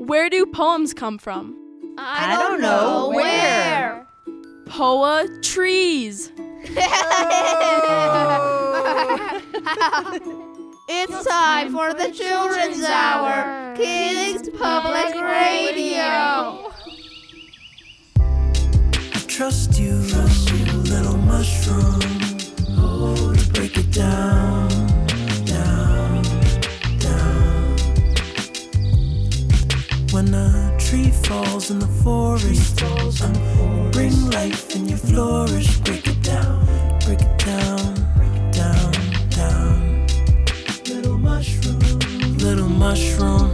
Where do poems come from? I don't know. Where? Poetries. It's time for the Children's Hour, Kids Public Radio. I trust you, little mushroom. Oh, to break it down, down, down. When a tree falls in the forest, bring life and you flourish. Break it down, down, down. Little mushroom,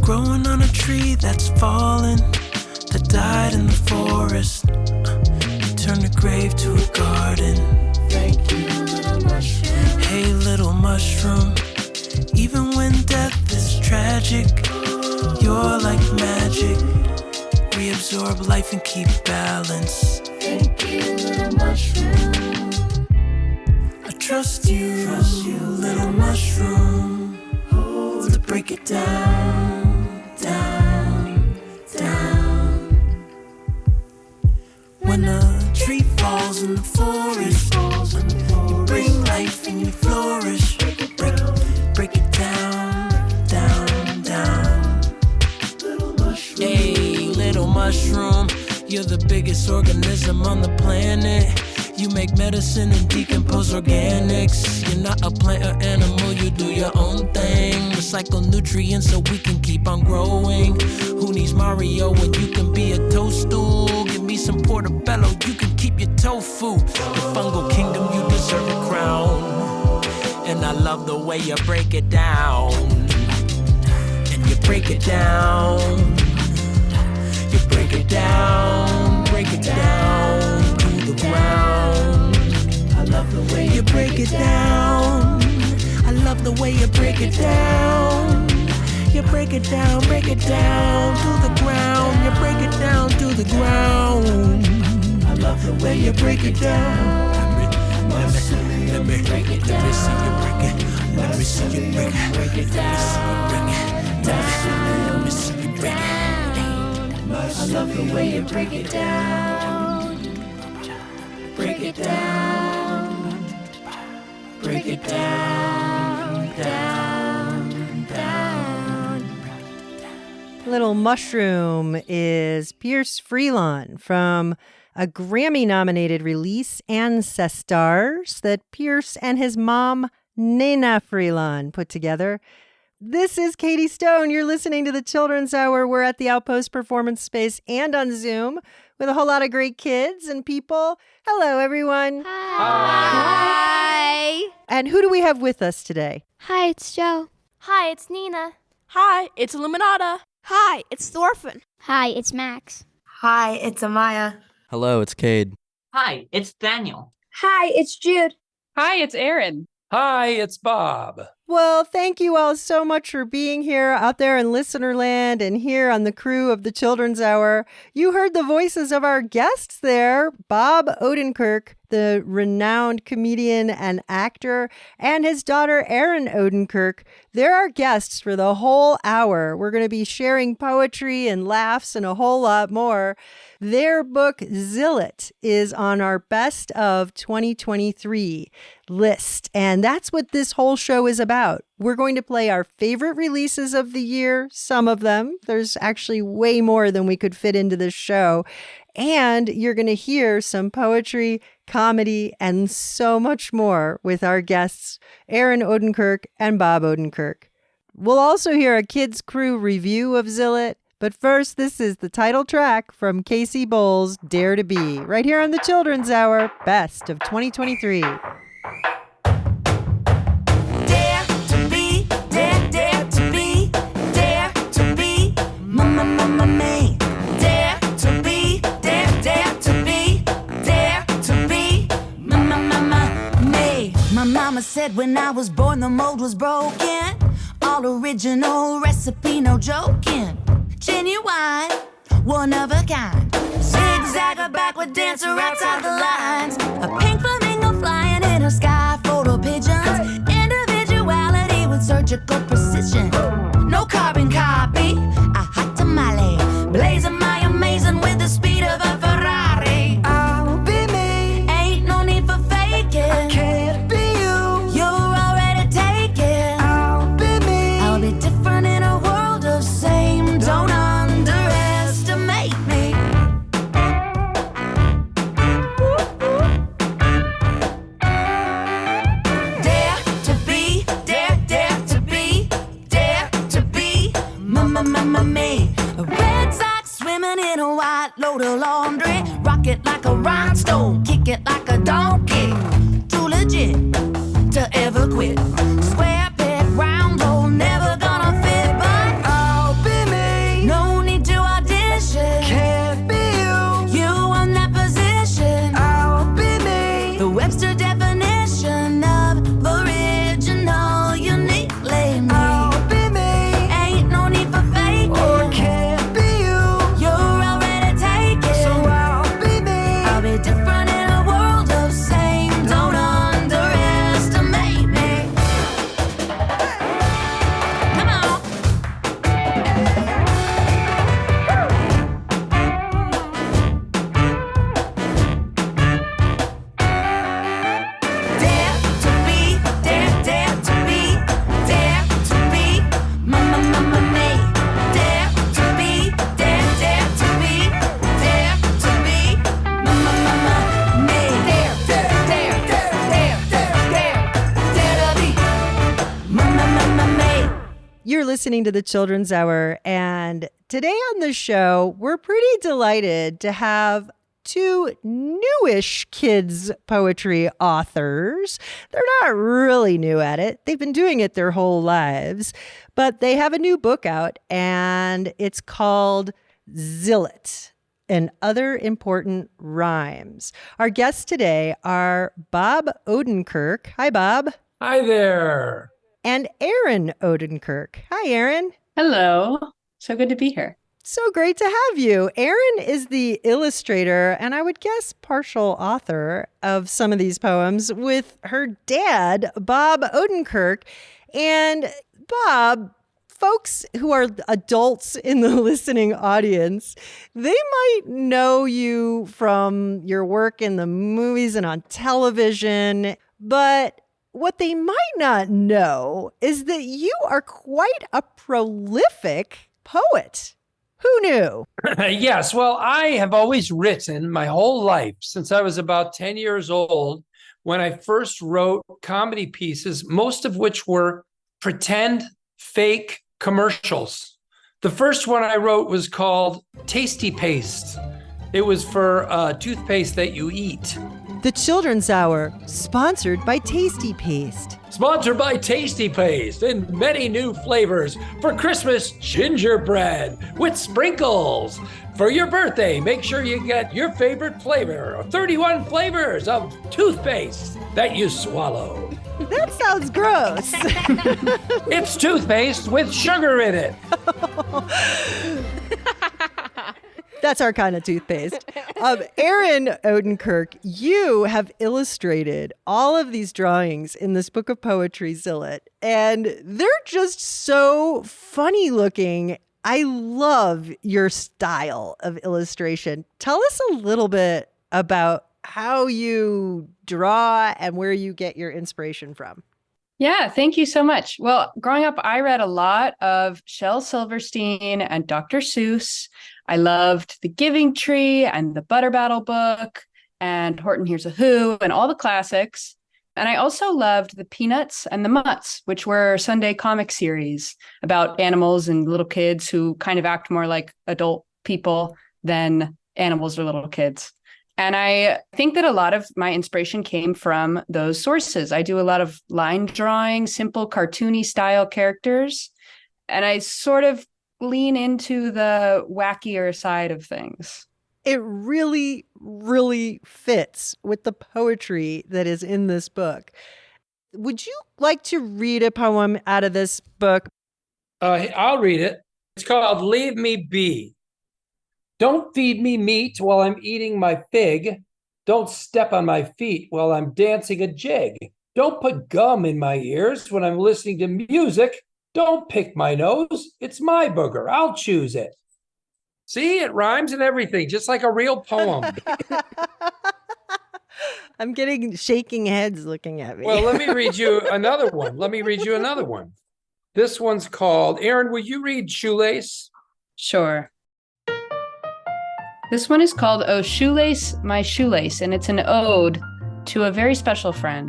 growing on a tree that's fallen, that died in the forest. You turn the grave to a garden. Thank you, little mushroom. Hey, little mushroom, even when death is tragic, you're like magic. Reabsorb life and keep balance. Thank you, little mushroom. I trust you, little mushroom. Oh, to break it down, down, down. When a tree falls in the forest, you bring life and you flourish. Break it down, down, down. Hey, little mushroom, you're the biggest organism on the planet. You make medicine and decompose organics. You're not a plant or animal, you do your own thing. Recycle nutrients so we can keep on growing. Who needs Mario when you can be a toadstool? Give me some portobello, you can keep your tofu. The fungal kingdom, you deserve a crown. And I love the way you break it down. And you break it down. You break it down to the ground. I love the way you break it down. I love the way you break it down. You break it down to the ground. You break it down to the ground. I love the way you break it down. Let me see you break it. Let me see you break it. Let me see you break it. Let me see you break it. I love the way you break it down. Break it down. Break it down, down, down. Little Mushroom is Pierce Freelon from a Grammy-nominated release, Ancestors, that Pierce and his mom, Nina Freelon, put together. This is Katie Stone. You're listening to the Children's Hour. We're at the Outpost Performance Space and on Zoom with a whole lot of great kids and people. Hello, everyone. Hi. And who do we have with us today? Hi, it's Joe. Hi, it's Nina. Hi, it's Illuminata. Hi, it's Thorfinn. Hi, it's Max. Hi, it's Amaya. Hello, it's Cade. Hi, it's Daniel. Hi, it's Jude. Hi, it's Erin. Hi, it's Bob. Well, thank you all so much for being here out there in listener land and here on the crew of the Children's Hour. You heard the voices of our guests there, Bob Odenkirk, the renowned comedian and actor, and his daughter, Erin Odenkirk. They're our guests for the whole hour. We're going to be sharing poetry and laughs and a whole lot more. Their book, Zilot, is on our Best of 2023 list. And that's what this whole show is about. We're going to play our favorite releases of the year, some of them. There's actually way more than we could fit into this show. And you're going to hear some poetry, comedy, and so much more with our guests, Erin Odenkirk and Bob Odenkirk. We'll also hear a Kids Crew review of Zilot. But first, this is the title track from Casey Bowles' Dare to Be, right here on the Children's Hour, Best of 2023. Mama said when I was born the mold was broken. All original recipe, no joking. Genuine, one of a kind. Zigzag a backward dancer outside the lines. A pink flamingo flying in a sky full of pigeons. Individuality with surgical precision. No carbon copy. I hiked it. Square peg, round hole, never gonna fit, but I'll be me. No need to audition. Can't be you. You want that position. I'll be me. The Webster definition of original, uniquely me. I'll be me. Ain't no need for fake. Or can't be you. You're already taken. So I'll be me. I'll be different in a world of same. Don't underestimate me. Come on. Dare to be, dare to be, dare to be, me. Dare to be, dare to be, dare to be, me. Dare to be, me. You're listening to the Children's Hour, and today on the show, we're pretty delighted to have two newish kids poetry authors. They're not really new at it. They've been doing it their whole lives, but they have a new book out, and it's called Zilot and Other Important Rhymes. Our guests today are Bob Odenkirk. Hi, Bob. Hi there. And Erin Odenkirk. Hi, Erin. Hello. So good to be here. So great to have you. Erin is the illustrator and I would guess partial author of some of these poems with her dad, Bob Odenkirk. And Bob, folks who are adults in the listening audience, they might know you from your work in the movies and on television, but what they might not know is that you are quite a prolific poet. Who knew? Yes, well, I have always written my whole life since I was about 10 years old when I first wrote comedy pieces, most of which were pretend fake commercials. The first one I wrote was called Tasty Paste. It was for toothpaste that you eat. The Children's Hour, sponsored by Tasty Paste. Sponsored by Tasty Paste and many new flavors. For Christmas, gingerbread with sprinkles. For your birthday, make sure you get your favorite flavor of 31 flavors of toothpaste that you swallow. That sounds gross. It's toothpaste with sugar in it. That's our kind of toothpaste. Erin Odenkirk, you have illustrated all of these drawings in this book of poetry, Zilot, and they're just so funny looking. I love your style of illustration. Tell us a little bit about how you draw and where you get your inspiration from. Yeah, thank you so much. Well, growing up, I read a lot of Shel Silverstein and Dr. Seuss. I loved The Giving Tree and the Butter Battle book and Horton Hears a Who and all the classics. And I also loved the Peanuts and the Mutts, which were Sunday comic series about animals and little kids who kind of act more like adult people than animals or little kids. And I think that a lot of my inspiration came from those sources. I do a lot of line drawing, simple cartoony style characters, and I sort of lean into the wackier side of things. It really, really fits with the poetry that is in this book. Would you like to read a poem out of this book? I'll read it. It's called Leave Me Be. Don't feed me meat while I'm eating my fig. Don't step on my feet while I'm dancing a jig. Don't put gum in my ears when I'm listening to music. Don't pick my nose. It's my booger. I'll choose it. See, it rhymes and everything, just like a real poem. I'm getting shaking heads looking at me. Well, let me read you another one. This one's called, Erin, will you read Shoelace? Sure. This one is called Oh Shoelace, My Shoelace, and it's an ode to a very special friend.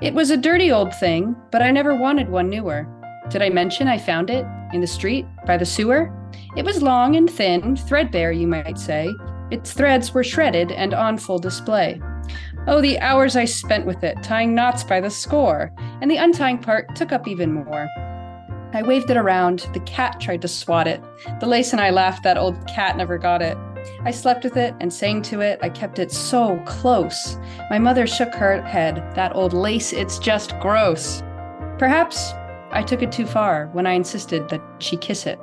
It was a dirty old thing, but I never wanted one newer. Did I mention I found it in the street by the sewer? It was long and thin, threadbare, you might say. Its threads were shredded and on full display. Oh, the hours I spent with it, tying knots by the score, and the untying part took up even more. I waved it around, the cat tried to swat it. The lace and I laughed, that old cat never got it. I slept with it and sang to it, I kept it so close. My mother shook her head, that old lace, it's just gross. Perhaps I took it too far when I insisted that she kiss it.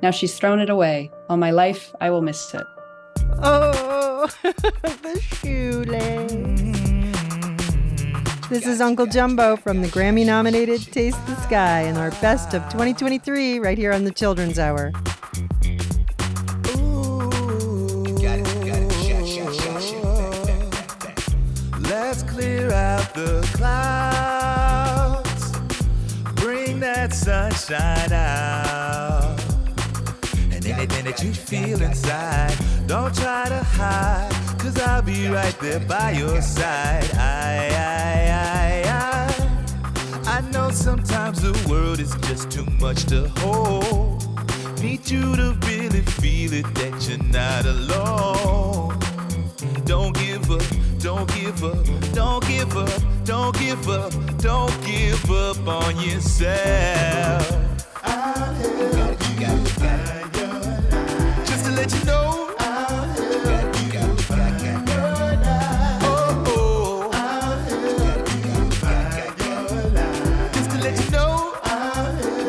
Now she's thrown it away. All my life, I will miss it. Oh, the shoelace. This is Uncle Jumbo from the Grammy-nominated Taste the Sky in our Best of 2023 right here on the Children's Hour. Let's clear out the clouds, bring that sunshine out, and anything that you feel inside, don't try to hide, 'cause I'll be right there by your side. I know sometimes the world is just too much to hold. Need you to really feel it, that you're not alone. Don't give up, don't give up, don't give up, don't give up, don't give up on yourself. I'll help you find your life. Just to let you know, I'll help you find your life. Oh, I'll help you find your life. Just to let you know, I'll help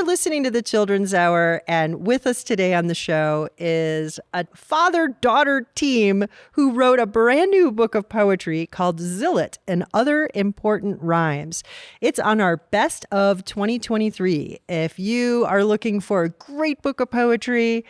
listening to the Children's Hour, and with us today on the show is a father-daughter team who wrote a brand new book of poetry called Zilot and Other Important Rhymes. It's on our Best of 2023. If you are looking for a great book of poetry,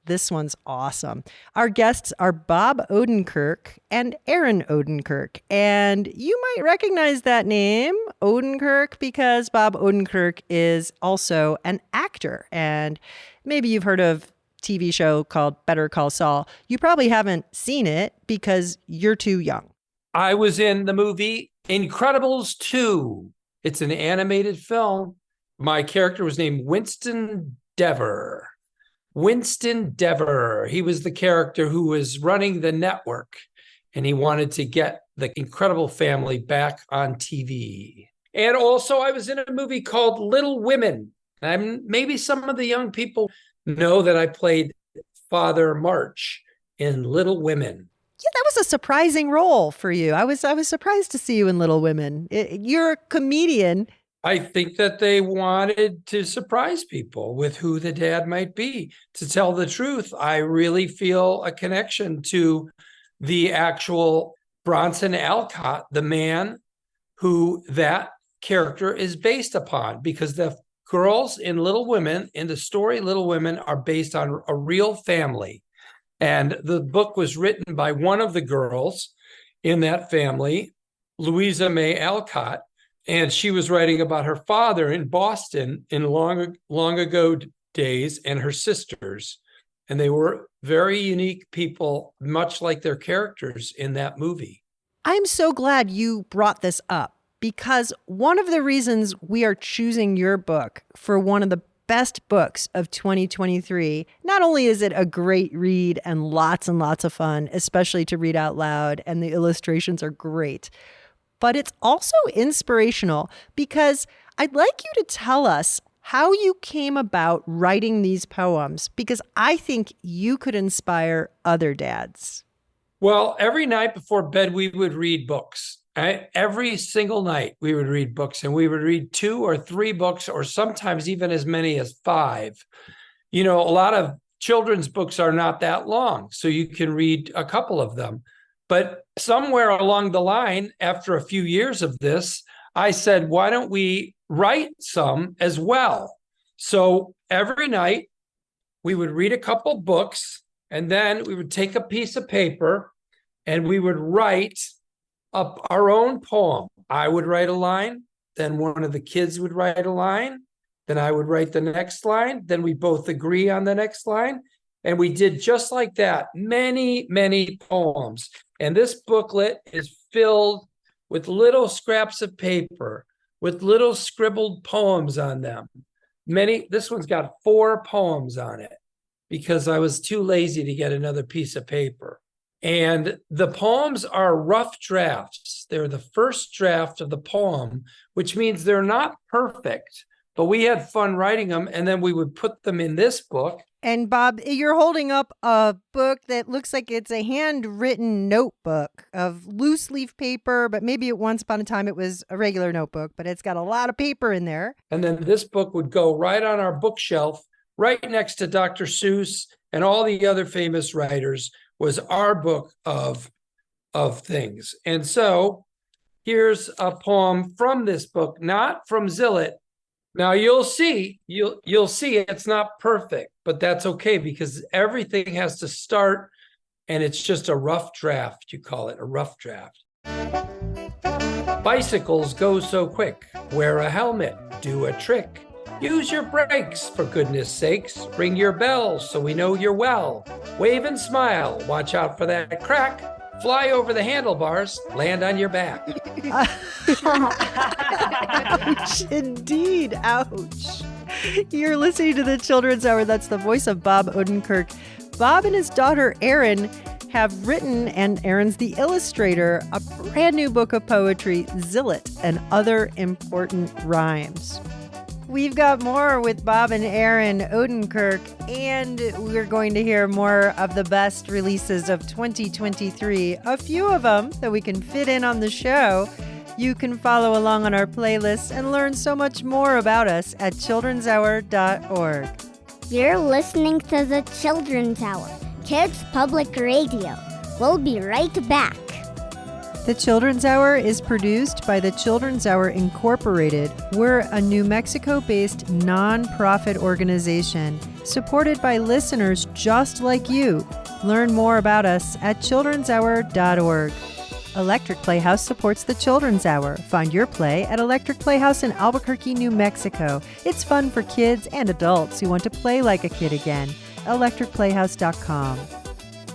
this one's awesome. Our guests are Bob Odenkirk and Erin Odenkirk. And you might recognize that name, Odenkirk, because Bob Odenkirk is also an actor. And maybe you've heard of a TV show called Better Call Saul. You probably haven't seen it because you're too young. I was in the movie Incredibles 2. It's an animated film. My character was named Winston Dever. Winston Dever. He was the character who was running the network, and he wanted to get the Incredible family back on TV. And also, I was in a movie called Little Women. And maybe some of the young people know that I played Father March in Little Women. Yeah, that was a surprising role for you. I was surprised to see you in Little Women. You're a comedian. I think that they wanted to surprise people with who the dad might be. To tell the truth, I really feel a connection to the actual Bronson Alcott, the man who that character is based upon, because the girls in Little Women, in the story Little Women, are based on a real family. And the book was written by one of the girls in that family, Louisa May Alcott. And she was writing about her father in Boston in long ago days and her sisters. And they were very unique people, much like their characters in that movie. I'm so glad you brought this up, because one of the reasons we are choosing your book for one of the best books of 2023, not only is it a great read and lots of fun, especially to read out loud, and the illustrations are great, but it's also inspirational, because I'd like you to tell us how you came about writing these poems, because I think you could inspire other dads. Well, every night before bed, we would read books. Every single night we would read books, and we would read 2 or 3 books, or sometimes even as many as 5. You know, a lot of children's books are not that long, so you can read a couple of them. But somewhere along the line, after a few years of this, I said, why don't we write some as well? So every night we would read a couple books, and then we would take a piece of paper and we would write up our own poem. I would write a line, then one of the kids would write a line, then I would write the next line, then we both agree on the next line. And we did just like that, many poems. And this booklet is filled with little scraps of paper, with little scribbled poems on them. This one's got 4 poems on it, because I was too lazy to get another piece of paper. And the poems are rough drafts. They're the first draft of the poem, which means they're not perfect, but we had fun writing them, and then we would put them in this book. And Bob, you're holding up a book that looks like it's a handwritten notebook of loose leaf paper, but maybe at once upon a time it was a regular notebook, but it's got a lot of paper in there. And then this book would go right on our bookshelf, right next to Dr. Seuss and all the other famous writers, was our book of things. And so here's a poem from this book, not from Zilot. Now you'll see it's not perfect, but that's okay, because everything has to start, and it's just a rough draft. You call it a rough draft. Bicycles go so quick. Wear a helmet, do a trick. Use your brakes, for goodness sakes. Ring your bell so we know you're well. Wave and smile, watch out for that crack. Fly over the handlebars, land on your back. Ouch, indeed, ouch. You're listening to the Children's Hour. That's the voice of Bob Odenkirk. Bob and his daughter, Erin, have written, and Erin's the illustrator, a brand new book of poetry, Zilot and Other Important Rhymes. We've got more with Bob and Erin Odenkirk, and we're going to hear more of the best releases of 2023, a few of them that we can fit in on the show. You can follow along on our playlist and learn so much more about us at childrenshour.org. You're listening to the Children's Hour, Kids Public Radio. We'll be right back. The Children's Hour is produced by the Children's Hour Incorporated. We're a New Mexico-based nonprofit organization supported by listeners just like you. Learn more about us at childrenshour.org. Electric Playhouse supports the Children's Hour. Find your play at Electric Playhouse in Albuquerque, New Mexico. It's fun for kids and adults who want to play like a kid again. electricplayhouse.com.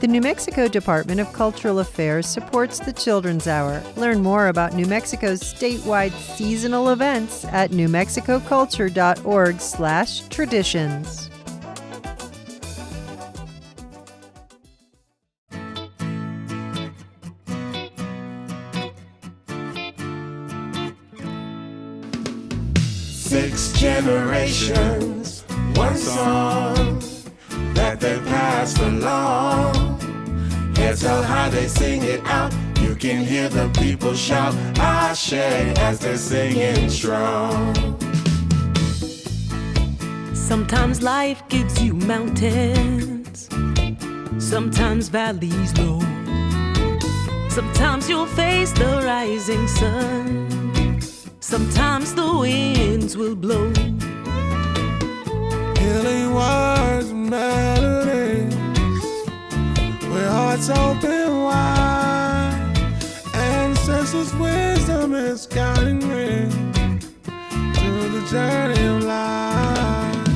The New Mexico Department of Cultural Affairs supports the Children's Hour. Learn more about New Mexico's statewide seasonal events at newmexicoculture.org/traditions. Six generations, one song that they passed along. Here's how they sing it out. You can hear the people shout, Ashe, as they're singing strong. Sometimes life gives you mountains, sometimes valleys low. Sometimes you'll face the rising sun, sometimes the winds will blow. Healing words and melodies, with hearts open wide. Ancestors' wisdom is guiding me through the journey of life.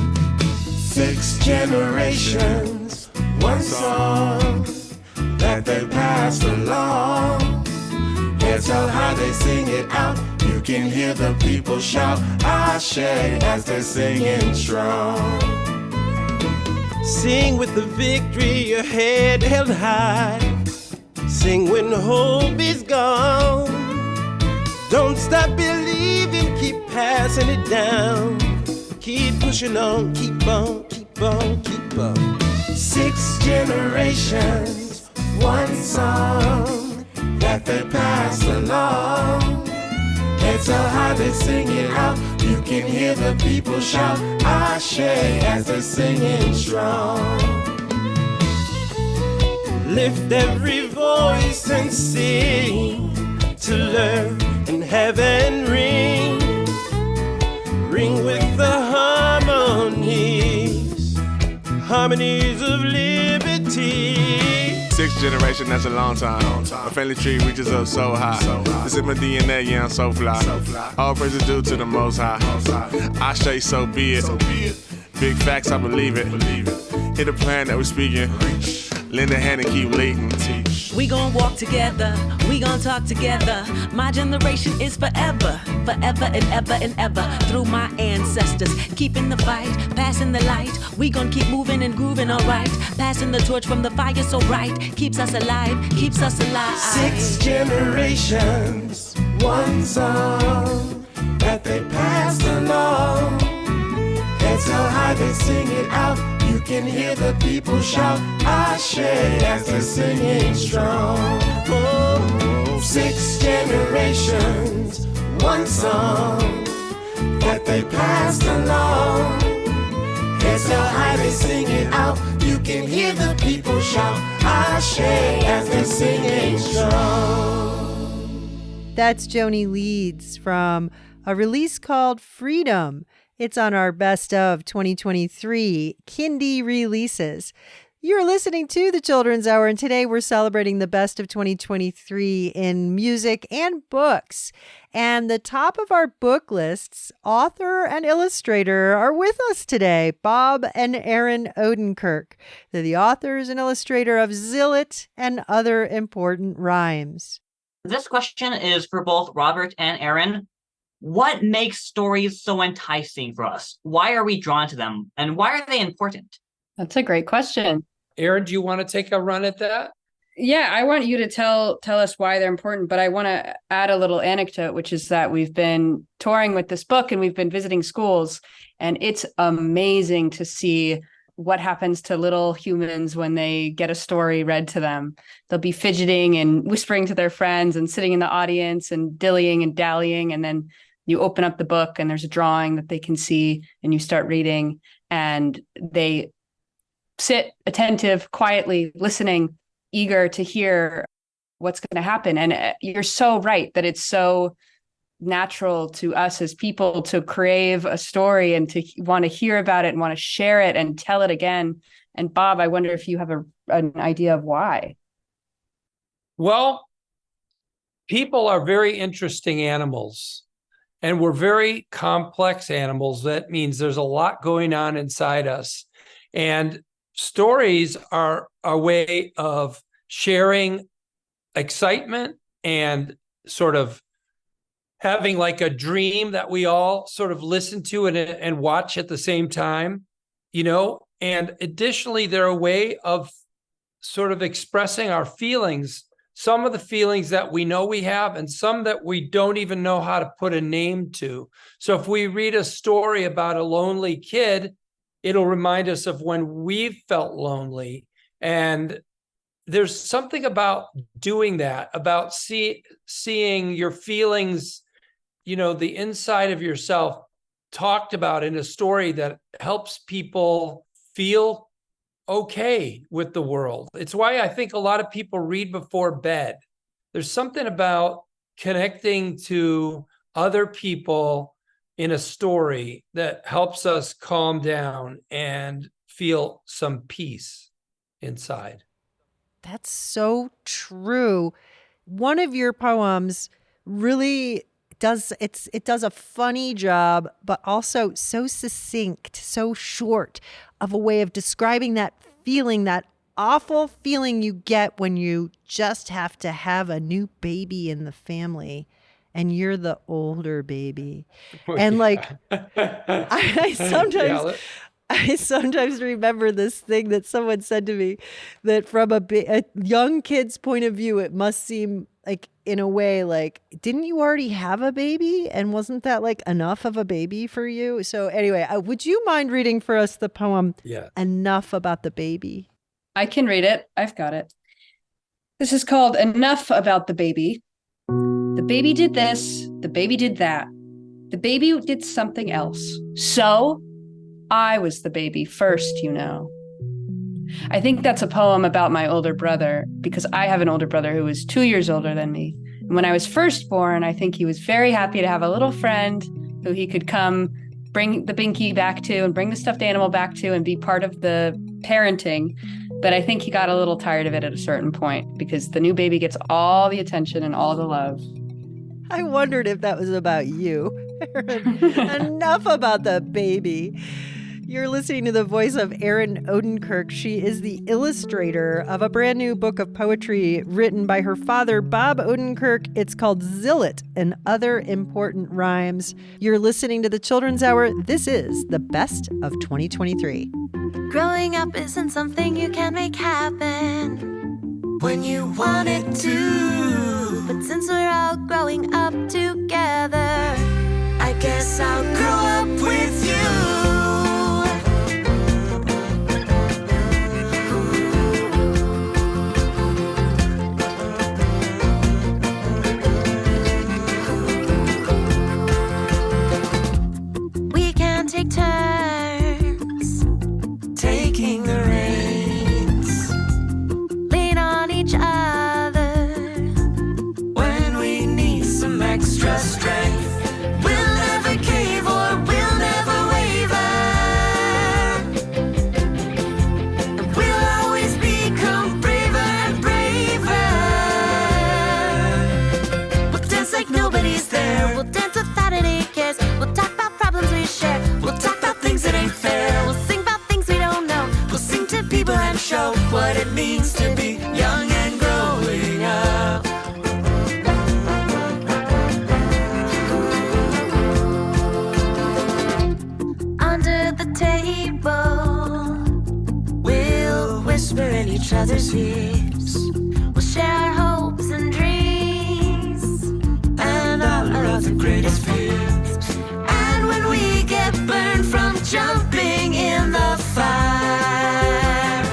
6 generations, one song that they passed along. Hear tell how they sing it out. You can hear the people shout Ashe as they're singing strong. Sing with the victory, your head held high. Sing when hope is gone. Don't stop believing, keep passing it down. Keep pushing on, keep on, keep on, keep on. 6 generations, one song that they passed along. Can't tell how they sing it out. You can hear the people shout Ashe as they're singing strong. Lift every voice and sing, to learn and heaven ring. Ring with the harmonies, harmonies of liberty. 6th generation, that's a long time. My family tree reaches up so high. It's in my DNA, yeah, I'm so fly. All praise is due to the Most High. I say so be it. Big facts, I believe it. Hear the plan that we're speaking. Lend a hand and keep leading. We gon' walk together, we gon' talk together. My generation is forever, forever and ever and ever. Through my ancestors, keeping the fight, passing the light. We gon' keep moving and grooving, alright. Passing the torch from the fire so bright. Keeps us alive, keeps us alive. 6 generations, one song that they passed along. Can't tell how they sing it out. You can hear the people shout Ashe as they're singing strong. Oh, 6 generations, one song that they passed along. Can't tell how they sing it out. You can hear the people shout Ashe as they're singing strong. That's Joni Leeds from a release called Freedom. It's on our Best of 2023 Kindy releases. You're listening to the Children's Hour, and today we're celebrating the best of 2023 in music and books. And the top of our book lists, author and illustrator, are with us today, Bob and Erin Odenkirk. They're the authors and illustrator of Zilot and Other Important Rhymes. This question is for both Robert and Erin. What makes stories so enticing for us? Why are we drawn to them? And why are they important? That's a great question. Erin, do you want to take a run at that? Yeah, I want you to tell us why they're important, but I want to add a little anecdote, which is that we've been touring with this book and we've been visiting schools, and it's amazing to see what happens to little humans when they get a story read to them. They'll be fidgeting and whispering to their friends and sitting in the audience and dillying and dallying, and then you open up the book and there's a drawing that they can see and you start reading and they sit attentive, quietly listening, eager to hear what's going to happen. And you're so right that it's so natural to us as people to crave a story and to want to hear about it and want to share it and tell it again. And Bob, I wonder if you have an idea of why. Well, people are very interesting animals. And we're very complex animals. That means there's a lot going on inside us. And stories are a way of sharing excitement and sort of having like a dream that we all sort of listen to and watch at the same time, you know? And additionally, they're a way of sort of expressing our feelings. Some of the feelings that we know we have and some that we don't even know how to put a name to. So if we read a story about a lonely kid, it'll remind us of when we felt lonely. And there's something about doing that, about seeing your feelings, you know, the inside of yourself talked about in a story that helps people feel okay with the world. It's why I think a lot of people read before bed. There's something about connecting to other people in a story that helps us calm down and feel some peace inside. That's so true. One of your poems really does it does a funny job, but also so succinct, so short of a way of describing that feeling, that awful feeling you get when you just have to have a new baby in the family and you're the older baby. And like I sometimes I sometimes remember this thing that someone said to me, that from a young kid's point of view, it must seem like, in a way, like, didn't you already have a baby? And wasn't that like enough of a baby for you? So anyway, would you mind reading for us the poem, Enough About the Baby? I can read it. I've got it. This is called Enough About the Baby. The baby did this. The baby did that. The baby did something else. So I was the baby first, you know. I think that's a poem about my older brother, because I have an older brother who is 2 years older than me. And when I was first born, I think he was very happy to have a little friend who he could come bring the binky back to and bring the stuffed animal back to and be part of the parenting. But I think he got a little tired of it at a certain point, because the new baby gets all the attention and all the love. I wondered if that was about you. Enough about the baby. You're listening to the voice of Erin Odenkirk. She is the illustrator of a brand new book of poetry written by her father, Bob Odenkirk. It's called Zilot and Other Important Rhymes. You're listening to the Children's Hour. This is the best of 2023. Growing up isn't something you can make happen when you want it to. But since we're all growing up together, I guess I'll grow up with you. Take turns taking the reins, lean on each other when we need some extra strength. We'll never cave or we'll never waver, and we'll always become braver and braver. We'll dance like nobody's there, we'll dance without any cares, we'll talk about problems we share, we'll talk about things that ain't fair, we'll sing about things we don't know, we'll sing to people and show what it means to be young and growing up. Under the table, we'll whisper in each other's ears, we'll share our hopes and dreams and all our other greatest fears. When we get burned from jumping in the fire,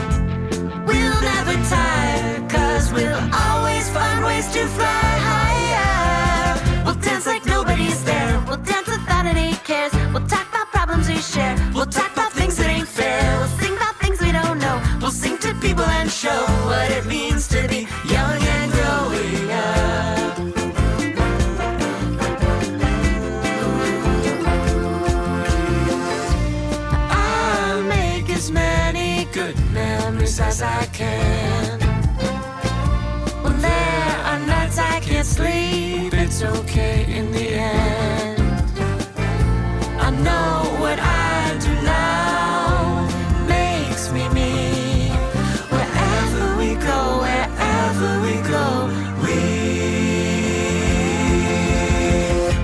we'll never tire, 'cause we'll always find ways to fly higher. We'll dance like nobody's there, we'll dance without any cares, we'll talk about problems we share, we'll talk about things that ain't fair, we'll sing about things we don't know, we'll sing to people and show what it means to be young and growing up. As many good memories as I can. When there are nights I can't sleep, it's okay in the end. I know what I do now makes me me. Wherever we go,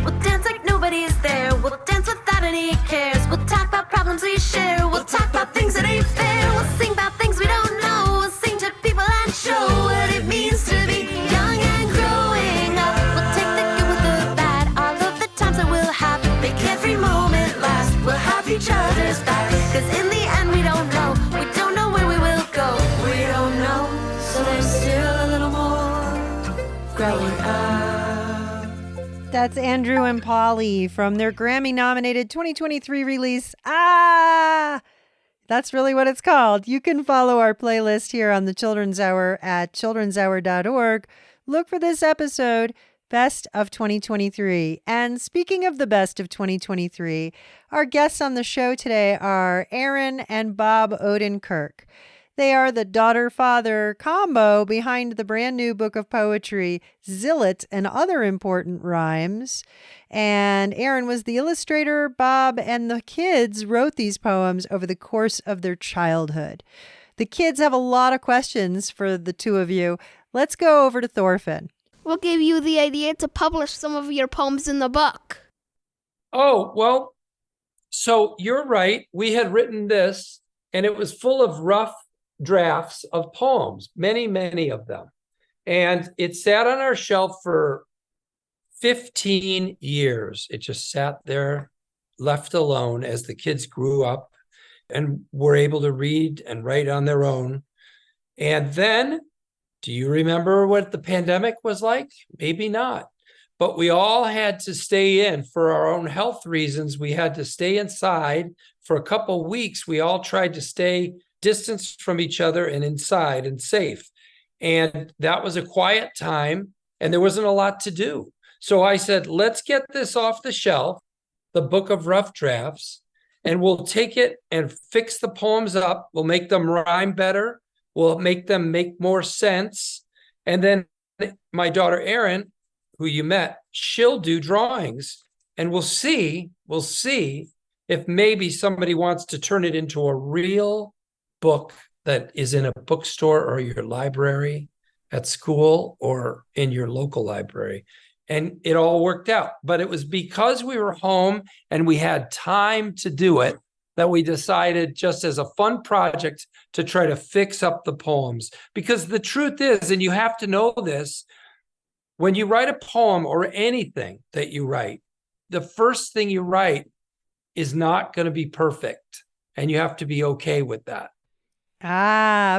we'll dance like nobody's there, we'll dance without any cares, we'll talk about problems we share, we'll talk about things that ain't fair, we'll sing about things we don't know, we'll sing to people and show what it means to be young and growing up. We'll take the good with the bad, all of the times that we'll have, make every moment last, we'll have each other's back, 'cause in the end we don't know where we will go, we don't know, so there's still a little more growing up. That's Andrew and Polly from their Grammy-nominated 2023 release, That's really what it's called. You can follow our playlist here on the Children's Hour at childrenshour.org. Look for this episode, Best of 2023. And speaking of the best of 2023, our guests on the show today are Erin and Bob Odenkirk. They are the daughter-father combo behind the brand new book of poetry, Zilot and Other Important Rhymes. And Erin was the illustrator. Bob and the kids wrote these poems over the course of their childhood. The kids have a lot of questions for the two of you. Let's go over to Thorfinn. What gave you the idea to publish some of your poems in the book? Oh, well, so you're right. We had written this, and it was full of rough drafts of poems, many, many of them. And it sat on our shelf for 15 years. It just sat there, left alone as the kids grew up and were able to read and write on their own. And then, do you remember what the pandemic was like? Maybe not. But we all had to stay in for our own health reasons. We had to stay inside for a couple of weeks. We all tried to stay distanced from each other and inside and safe. And that was a quiet time, and there wasn't a lot to do. So I said, let's get this off the shelf, the book of rough drafts, and we'll take it and fix the poems up. We'll make them rhyme better. We'll make them make more sense. And then my daughter, Erin, who you met, she'll do drawings, and we'll see if maybe somebody wants to turn it into a real book that is in a bookstore or your library at school or in your local library. And it all worked out. But it was because we were home and we had time to do it that we decided, just as a fun project, to try to fix up the poems. Because the truth is, and you have to know this, when you write a poem or anything that you write, the first thing you write is not going to be perfect. And you have to be okay with that.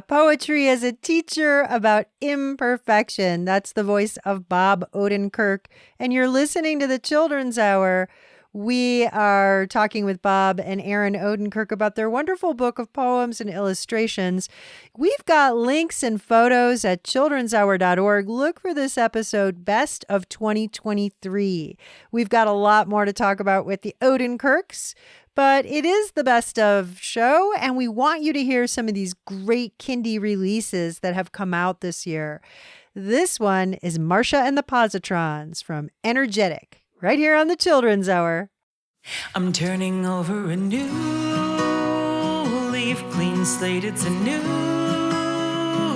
Poetry as a teacher about imperfection. That's the voice of Bob Odenkirk. And you're listening to the Children's Hour. We are talking with Bob and Erin Odenkirk about their wonderful book of poems and illustrations. We've got links and photos at childrenshour.org. Look for this episode, Best of 2023. We've got a lot more to talk about with the Odenkirks, but it is the best of show, and we want you to hear some of these great kindy releases that have come out this year. This one is Marcia and the Positrons from Energetic, right here on the Children's Hour. I'm turning over a new leaf, clean slate, it's a new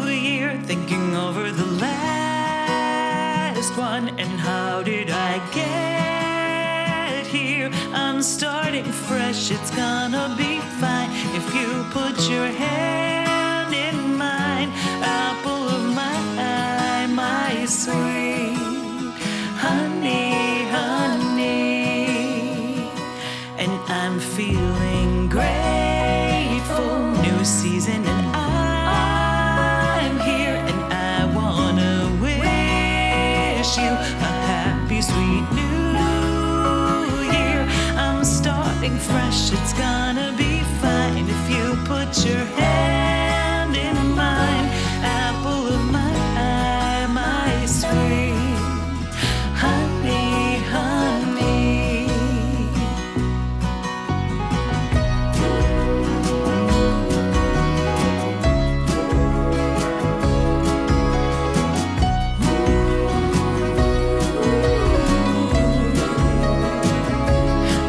year. Thinking over the last one, and how did I get here? I'm starting fresh, it's gonna be fine if you put your hand in mine. Apple of my eye, my sweet honey, honey. And I'm feeling grateful, new season, and I'm here, and I wanna wish you a happy, sweet new year. I'm starting fresh, it's gonna be fine if you put your hand in mine. Apple of my eye, my sweet honey, honey.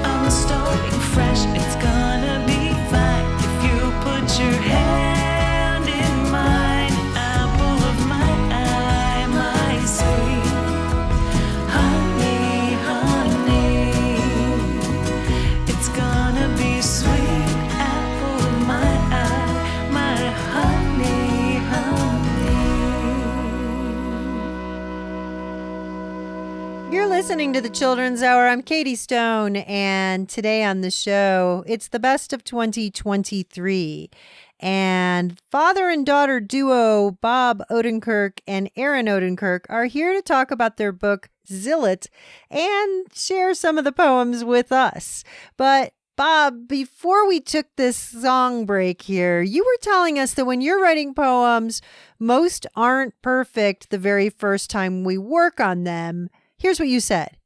I'm starting fresh, it's gonna be fine if you put your hand in mine. Apple of my eye, my sweet honey, honey. It's gonna be sweet. Apple of my eye, my honey, honey. You're listening to the Children's Hour. I'm Katie Stone, and today on the show, it's the best of 2023. And father and daughter duo Bob Odenkirk and Erin Odenkirk are here to talk about their book, Zilot, and share some of the poems with us. But Bob, before we took this song break here, you were telling us that when you're writing poems, most aren't perfect the very first time we work on them. Here's what you said.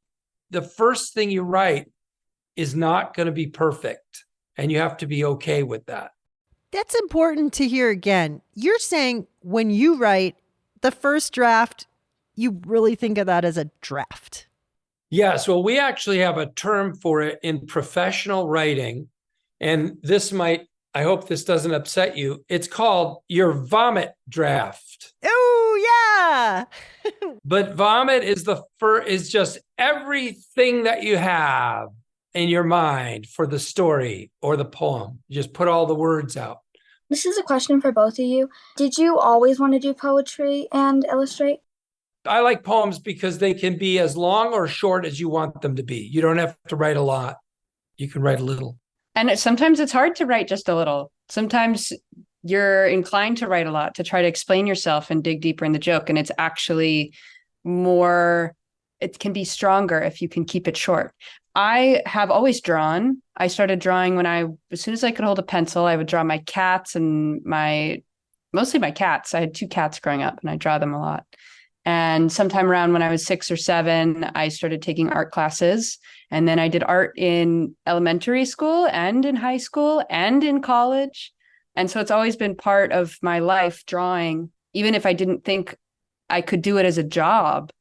The first thing you write is not going to be perfect, and you have to be okay with that. That's important to hear again. You're saying when you write the first draft, you really think of that as a draft. Yes, well, we actually have a term for it in professional writing, and I hope this doesn't upset you. It's called your vomit draft. Oh, yeah. But vomit is is just everything that you have in your mind for the story or the poem. You just put all the words out. This is a question for both of you. Did you always want to do poetry and illustrate? I like poems because they can be as long or short as you want them to be. You don't have to write a lot. You can write a little. And sometimes it's hard to write just a little. Sometimes you're inclined to write a lot, to try to explain yourself and dig deeper in the joke. And it's actually it can be stronger if you can keep it short. I have always drawn. I started drawing as soon as I could hold a pencil. I would draw my cats and mostly my cats. I had 2 cats growing up and I draw them a lot. And sometime around when I was 6 or 7, I started taking art classes. And then I did art in elementary school and in high school and in college. And so it's always been part of my life, drawing. Even if I didn't think I could do it as a job,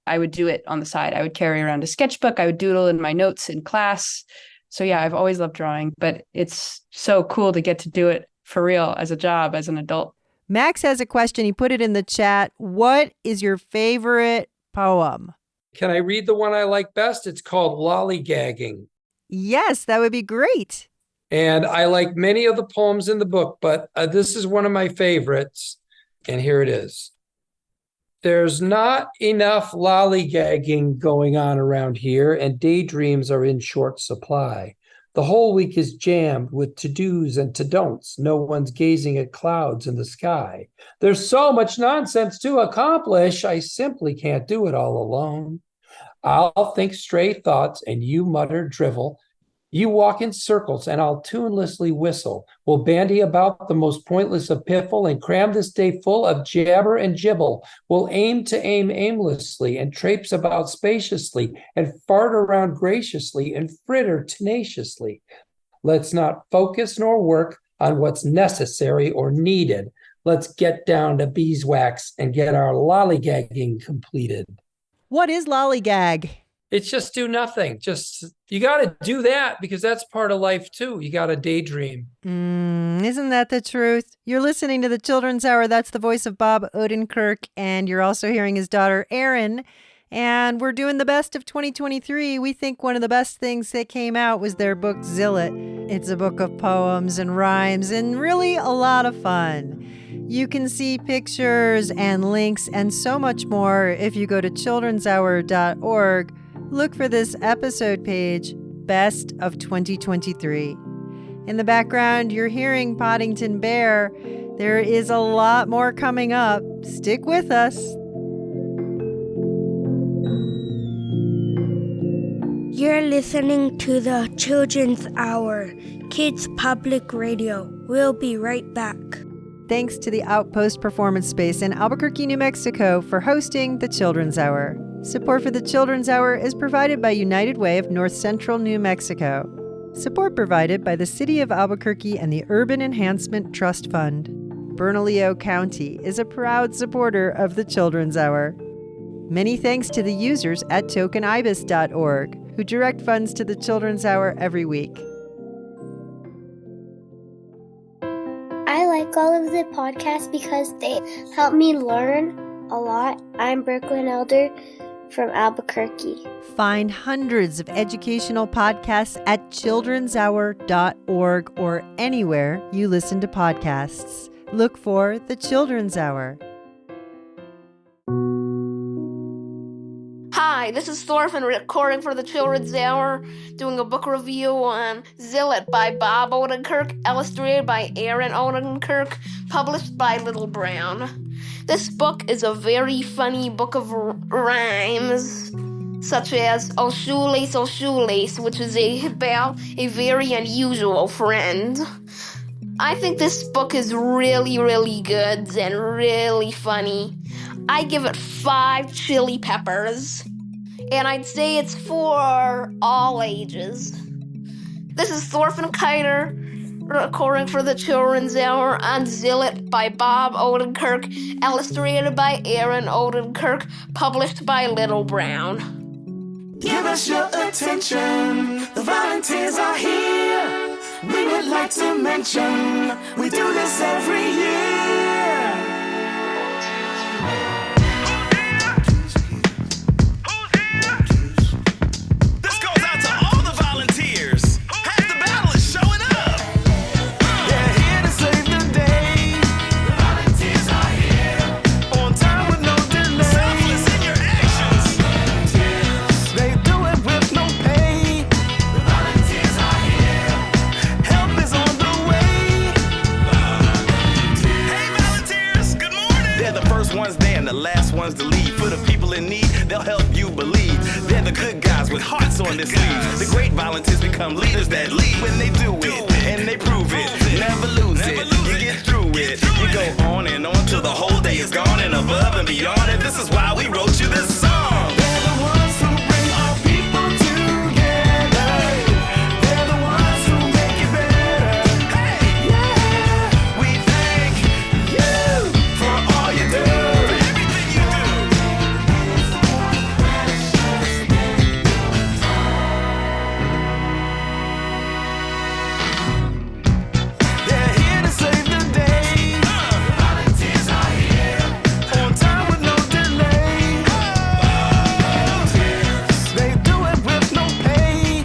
I would do it on the side. I would carry around a sketchbook. I would doodle in my notes in class. So yeah, I've always loved drawing, but it's so cool to get to do it for real as a job, as an adult. Max has a question. He put it in the chat. What is your favorite poem? Can I read the one I like best? It's called Lollygagging. Yes, that would be great. And I like many of the poems in the book, but this is one of my favorites. And here it is. There's not enough lollygagging going on around here, and daydreams are in short supply. The whole week is jammed with to-dos and to-don'ts. No one's gazing at clouds in the sky. There's so much nonsense to accomplish, I simply can't do it all alone. I'll think stray thoughts and you mutter drivel. You walk in circles and I'll tunelessly whistle. We'll bandy about the most pointless of piffle and cram this day full of jabber and jibble. We'll aim to aim aimlessly and traipse about spaciously and fart around graciously and fritter tenaciously. Let's not focus nor work on what's necessary or needed. Let's get down to beeswax and get our lollygagging completed. What is lollygag? It's just do nothing. You got to do that because that's part of life too. You got to daydream. Isn't that the truth? You're listening to the Children's Hour. That's the voice of Bob Odenkirk. And you're also hearing his daughter, Erin. And we're doing the best of 2023. We think one of the best things that came out was their book, Zilot. It's a book of poems and rhymes and really a lot of fun. You can see pictures and links and so much more if you go to childrenshour.org. Look for this episode page, Best of 2023. In the background, you're hearing Poddington Bear. There is a lot more coming up. Stick with us. You're listening to the Children's Hour, Kids Public Radio. We'll be right back. Thanks to the Outpost Performance Space in Albuquerque, New Mexico for hosting the Children's Hour. Support for the Children's Hour is provided by United Way of North Central New Mexico. Support provided by the City of Albuquerque and the Urban Enhancement Trust Fund. Bernalillo County is a proud supporter of the Children's Hour. Many thanks to the users at tokenibis.org who direct funds to the Children's Hour every week. I like all of the podcasts because they help me learn a lot. I'm Brooklyn Elder from Albuquerque. Find hundreds of educational podcasts at childrenshour.org or anywhere you listen to podcasts. Look for the Children's Hour. Hi, this is Thorfinn recording for the Children's Hour, doing a book review on Zilot by Bob Odenkirk, illustrated by Erin Odenkirk, published by Little Brown. This book is a very funny book of rhymes, such as "Oh Shoelace," which is about a very unusual friend. I think this book is really, really good and really funny. I give it 5 chili peppers. and I'd say it's for all ages. This is Thorfinn Kiter, recording for the Children's Hour on Zilot by Bob Odenkirk, illustrated by Erin Odenkirk, published by Little Brown. Give us your attention, the volunteers are here. We would like to mention, we do this every year. This goes out to all the volunteers. Half the battle is showing up. They're here to save the day. The volunteers are here. On time with no delay. Selfless in your actions. They do it with no pay. The volunteers are here. Help is on the way. Hey volunteers, good morning. They're the first ones there and the last ones to leave. For the people in need, they'll help you believe. They're the good guys with hearts on their sleeves. The great volunteers become leaders that lead when they do it. And they prove it. Never lose it. You get through it. You go on and on till the whole day is gone and above and beyond. And this is why we wrote you this song. They're the ones who bring our people together. They're the ones who make it better. Hey, yeah. We thank you for all you do. Everything you do. They're here to save the day. Volunteers are here. On time with no delay. They do it with no pay.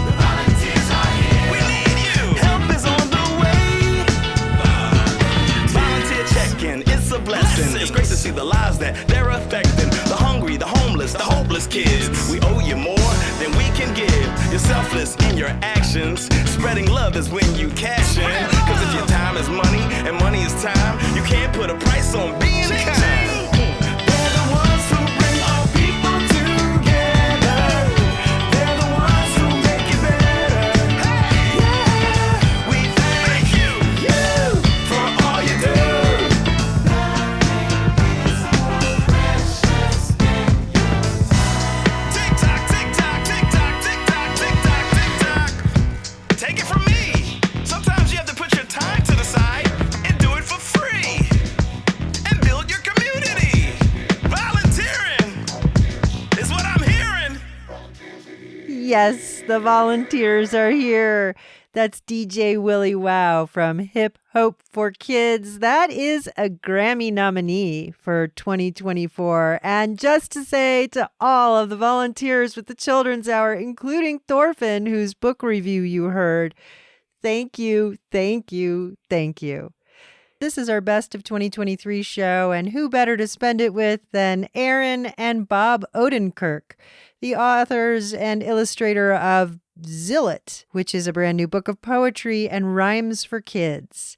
The volunteers are here. We need you. Help is on the way. Volunteer check-in, it's a blessing. It's great to see the lives that they're affecting. The hungry, the homeless, the hopeless kids. We owe you more than we can give. You're selfless in your actions. Spreading love is when you cash in. Cause if your time is money and money is time, you can't put a price on being kind. They're the ones who bring our people together. They're the ones who make it better. Hey, yeah. We thank you for all you do. Tick tock, tick tock, tick tock, tick tock, tick tock, tick tock. Take it from me. Sometimes you have to put your time to the side and do it for free. And build your community. Volunteering is what I'm hearing. Yes, the volunteers are here. That's DJ Willie Wow from Hip Hope for Kids. That is a Grammy nominee for 2024. And just to say to all of the volunteers with the Children's Hour, including Thorfinn, whose book review you heard, thank you, thank you, thank you. This is our Best of 2023 show, and who better to spend it with than Erin and Bob Odenkirk, the authors and illustrator of Zilot, which is a brand new book of poetry and rhymes for kids.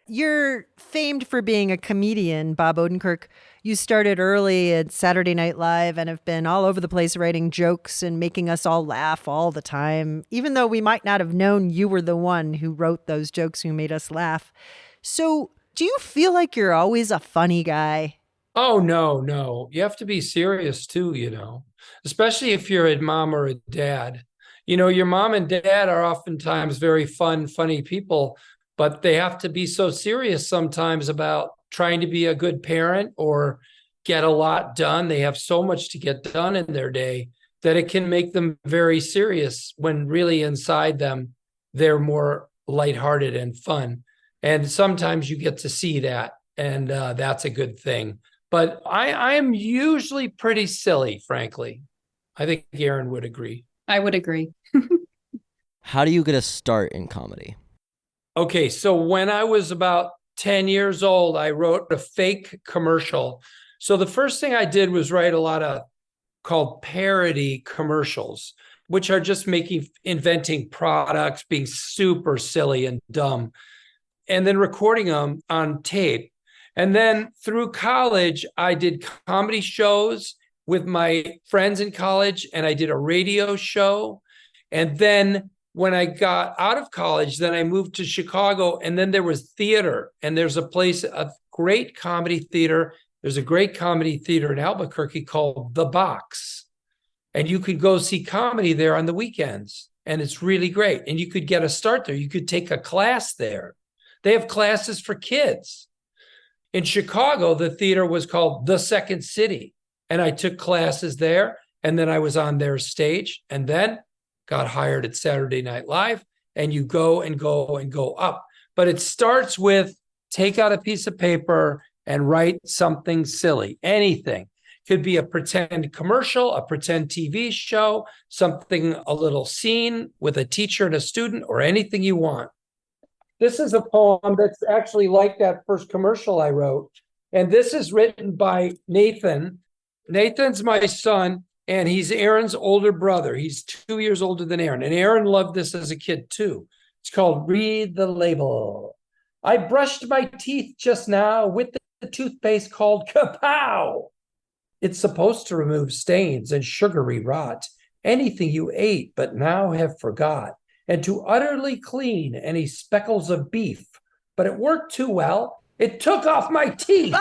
You're famed for being a comedian, Bob Odenkirk. You started early at Saturday Night Live and have been all over the place writing jokes and making us all laugh all the time, even though we might not have known you were the one who wrote those jokes who made us laugh. So do you feel like you're always a funny guy? Oh, no. You have to be serious too, especially if you're a mom or a dad. Your mom and dad are oftentimes very fun, funny people, but they have to be so serious sometimes about trying to be a good parent or get a lot done. They have so much to get done in their day that it can make them very serious when really inside them, they're more lighthearted and fun. And sometimes you get to see that, and that's a good thing. But I am usually pretty silly, frankly. I think Erin would agree. I would agree. How do you get a start in comedy? Okay, so when I was about 10 years old, I wrote a fake commercial. So the first thing I did was write a lot of called parody commercials, which are just inventing products, being super silly and dumb, and then recording them on tape. And then through college, I did comedy shows with my friends in college, and I did a radio show. And then when I got out of college, then I moved to Chicago, and then there was theater. And there's a great comedy theater. There's a great comedy theater in Albuquerque called The Box. And you could go see comedy there on the weekends. And it's really great. And you could get a start there. You could take a class there. They have classes for kids. In Chicago, the theater was called The Second City. And I took classes there. And then I was on their stage. And then got hired at Saturday Night Live. And you go and go and go up. But it starts with take out a piece of paper and write something silly, anything. Could be a pretend commercial, a pretend TV show, something, a little scene with a teacher and a student, or anything you want. This is a poem that's actually like that first commercial I wrote. And this is written by Nathan. Nathan's my son, and he's Erin's older brother. He's 2 years older than Erin. And Erin loved this as a kid too. It's called Read the Label. I brushed my teeth just now with the toothpaste called Kapow. It's supposed to remove stains and sugary rot, anything you ate but now have forgot, and to utterly clean any speckles of beef. But it worked too well. It took off my teeth.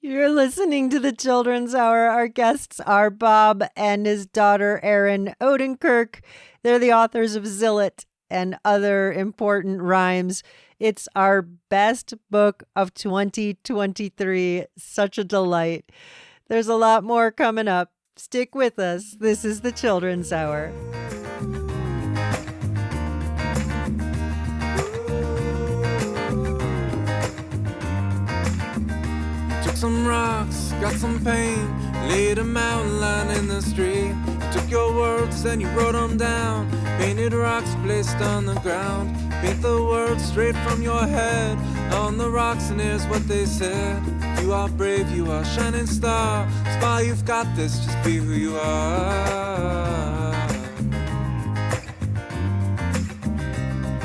You're listening to the Children's Hour. Our guests are Bob and his daughter, Erin Odenkirk. They're the authors of Zilot and Other Important Rhymes. It's our best book of 2023. Such a delight. There's a lot more coming up. Stick with us. This is the Children's Hour. Took some rocks, got some pain, laid a mountain line in the street. You took your words and you wrote them down, painted rocks placed on the ground. Paint the words straight from your head on the rocks, and here's what they said. You are brave, you are shining star. Smile, you've got this, just be who you are.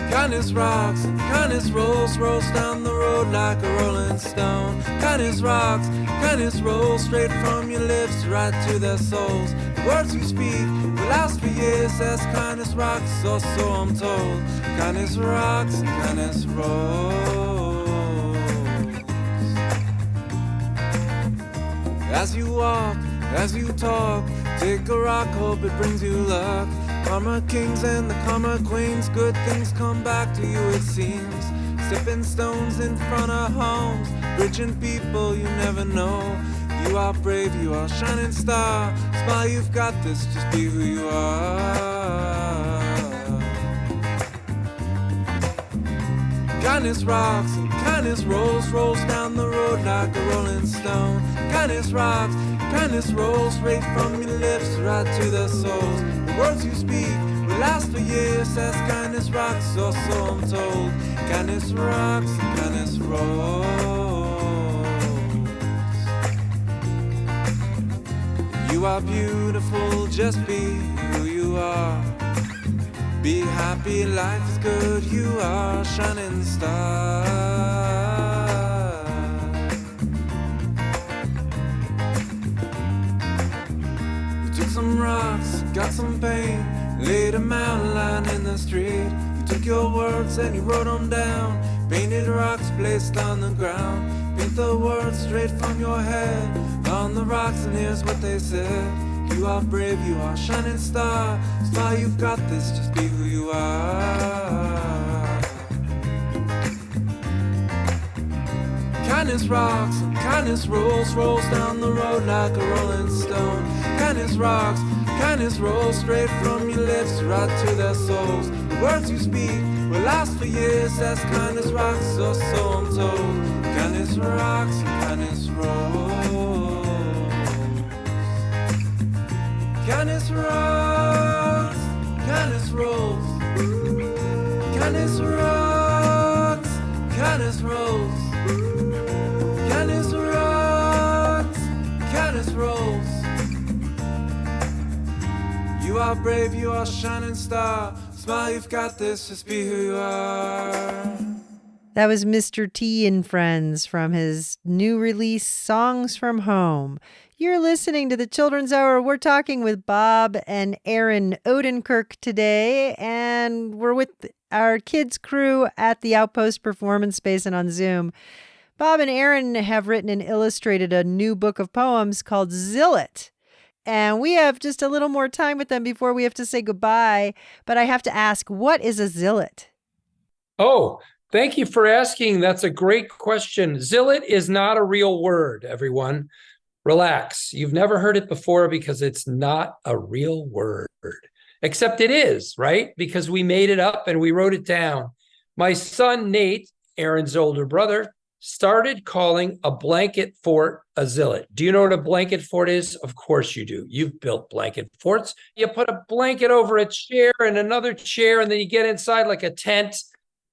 Kindness rocks, kindness rolls down the road like a rolling stone. Kindness rocks, kindness rolls straight from your lips right to their souls. The words you speak will last for years as kindness rocks, or so I'm told. Kindness rocks and kindness rolls. As you walk, as you talk, take a rock, hope it brings you luck. Karma kings and the karma queens, good things come back to you it seems. Stepping stones in front of homes, bridging people you never know. You are brave, you are shining star. Smile, you've got this, just be who you are. Kindness rocks and kindness rolls down the road like a rolling stone. Kindness rocks, kindness rolls straight from your lips right to their souls. The words you speak will last for years as kindness rocks, or so I'm told. Kindness rocks and kindness rolls. You are beautiful, just be who you are. Be happy, life is good, you are a shining star. You took some rocks, got some pain, laid a mountain line in the street. You took your words and you wrote them down, painted rocks placed on the ground. Paint the words straight from your head on the rocks, and here's what they said. You are brave, you are a shining star. Smile, you've got this, just be who you are. Kindness rocks, kindness rolls down the road like a rolling stone. Kindness rocks, kindness rolls straight from your lips right to their souls. The words you speak will last for years as kindness rocks, or so I'm told. Kindness rocks and kindness rolls. Kindness rocks, kindness rolls. Kindness rocks, kindness rolls. Kindness rocks, kindness rolls. You are brave, you are a shining star. Smile, you've got this, just be who you are. That was Mr. T and Friends from his new release, Songs from Home. You're listening to the Children's Hour. We're talking with Bob and Erin Odenkirk today, and we're with our kids crew at the Outpost Performance Space and on Zoom. Bob and Erin have written and illustrated a new book of poems called Zilot. And we have just a little more time with them before we have to say goodbye. But I have to ask, what is a zilot? Oh, thank you for asking. That's a great question. Zilot is not a real word, everyone. Relax. You've never heard it before because it's not a real word. Except it is, right? Because we made it up and we wrote it down. My son, Nate, Erin's older brother, started calling a blanket fort a zilot. Do you know what a blanket fort is? Of course you do. You've built blanket forts. You put a blanket over a chair and another chair, and then you get inside like a tent.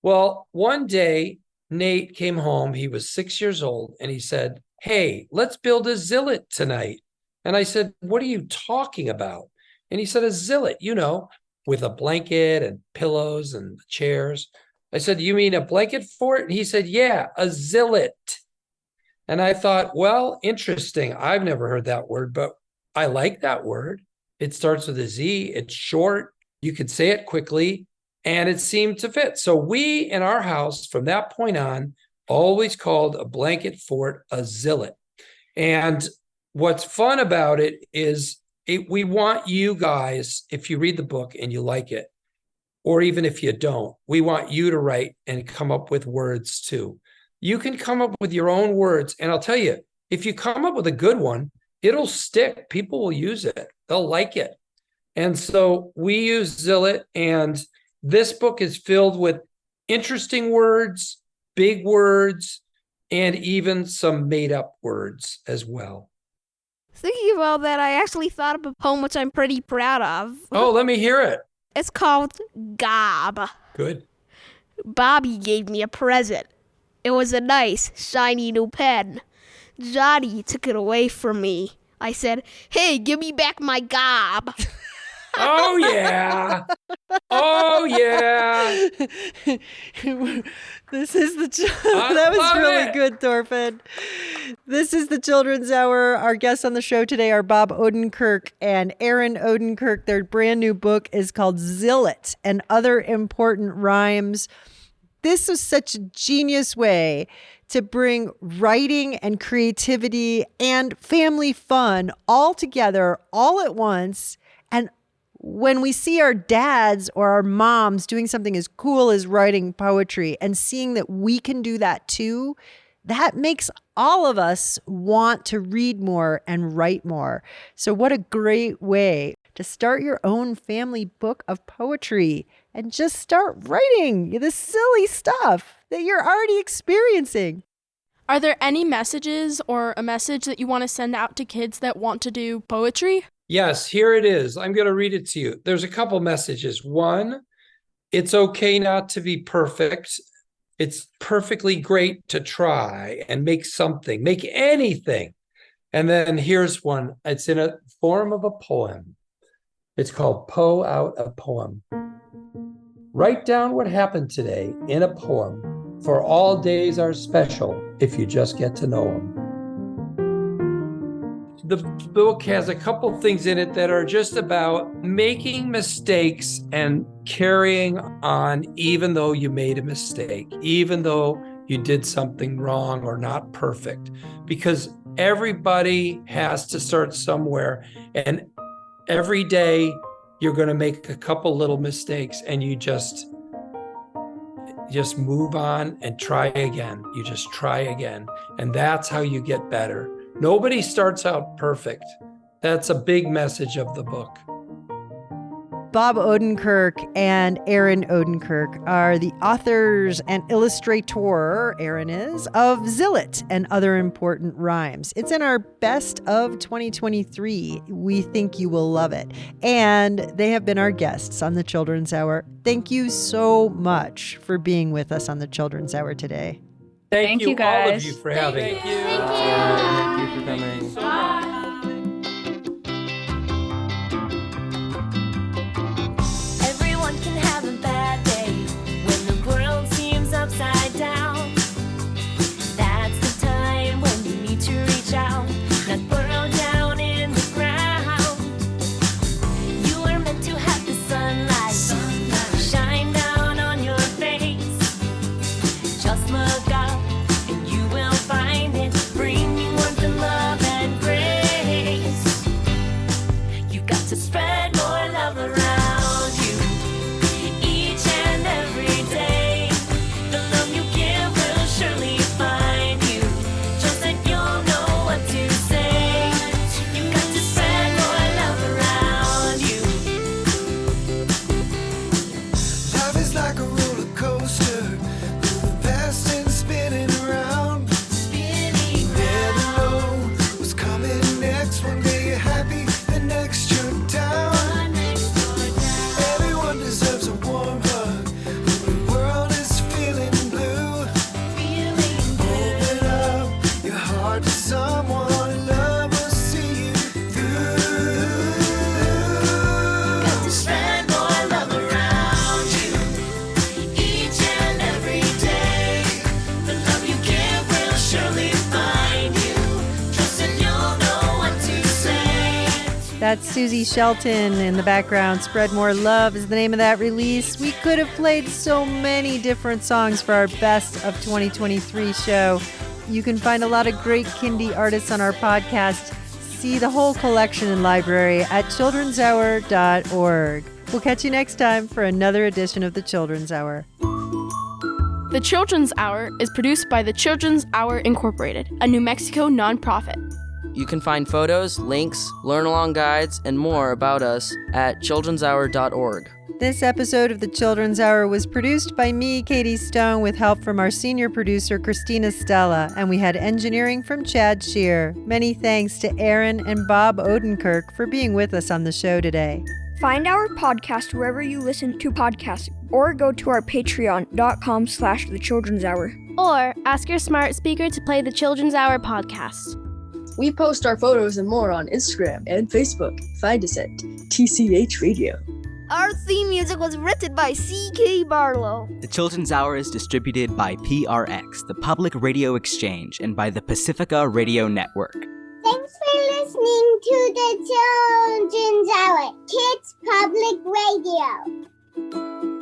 Well, one day, Nate came home. He was 6 years old, and he said, "Hey, let's build a zilot tonight." And I said, "What are you talking about?" And he said, "A zillet, with a blanket and pillows and chairs." I said, "You mean a blanket fort?" And he said, "Yeah, a zillet." And I thought, well, interesting. I've never heard that word, but I like that word. It starts with a Z. It's short. You could say it quickly, and it seemed to fit. So we in our house, from that point on, always called a blanket fort a zillet. And what's fun about it is we want you guys, if you read the book and you like it, or even if you don't, we want you to write and come up with words too. You can come up with your own words. And I'll tell you, if you come up with a good one, it'll stick. People will use it. They'll like it. And so we use Zilot, and this book is filled with interesting words, big words, and even some made up words as well. Thinking about that, I actually thought of a poem which I'm pretty proud of. Oh, let me hear it. It's called Gob. Good. Bobby gave me a present. It was a nice, shiny new pen. Johnny took it away from me. I said, "Hey, give me back my gob." Oh, yeah. Oh, yeah. This is that was really good, Thorfinn. This is the Children's Hour. Our guests on the show today are Bob Odenkirk and Erin Odenkirk. Their brand new book is called Zilot and Other Important Rhymes. This is such a genius way to bring writing and creativity and family fun all together, all at once. And when we see our dads or our moms doing something as cool as writing poetry and seeing that we can do that too, that makes all of us want to read more and write more. So what a great way to start your own family book of poetry and just start writing the silly stuff that you're already experiencing. Are there any messages or a message that you want to send out to kids that want to do poetry? Yes, here it is. I'm going to read it to you. There's a couple messages. One, it's okay not to be perfect. It's perfectly great to try and make something, make anything. And then here's one. It's in a form of a poem. It's called Poe Out a Poem. Write down what happened today in a poem, for all days are special if you just get to know them. The book has a couple things in it that are just about making mistakes and carrying on even though you made a mistake, even though you did something wrong or not perfect, because everybody has to start somewhere, and every day you're going to make a couple little mistakes, and you just move on and try again. You just try again, and that's how you get better. Nobody starts out perfect. That's a big message of the book. Bob Odenkirk and Erin Odenkirk are the authors and illustrator, Erin is, of Zilot and Other Important Rhymes. It's in our Best of 2023. We think you will love it. And they have been our guests on the Children's Hour. Thank you so much for being with us on the Children's Hour today. Thank you guys. all of you for having me. Thank you for coming. Everyone can have a bad day when the world seems upside down. That's the time when you need to reach out, not burrow down in the ground. You are meant to have the sunlight shine down on your face. Just look up and you will That's Susie Shelton in the background. Spread More Love is the name of that release. We could have played so many different songs for our Best of 2023 show. You can find a lot of great Kindie artists on our podcast. See the whole collection and library at childrenshour.org. We'll catch you next time for another edition of the Children's Hour. The Children's Hour is produced by the Children's Hour Incorporated, a New Mexico nonprofit. You can find photos, links, learn-along guides, and more about us at childrenshour.org. This episode of the Children's Hour was produced by me, Katie Stone, with help from our senior producer, Christina Stella, and we had engineering from Chad Shear. Many thanks to Erin and Bob Odenkirk for being with us on the show today. Find our podcast wherever you listen to podcasts, or go to our patreon.com/The Children's Hour. Or ask your smart speaker to play the Children's Hour podcast. We post our photos and more on Instagram and Facebook. Find us at TCH Radio. Our theme music was written by C.K. Barlow. The Children's Hour is distributed by PRX, the Public Radio Exchange, and by the Pacifica Radio Network. Thanks for listening to the Children's Hour, Kids Public Radio.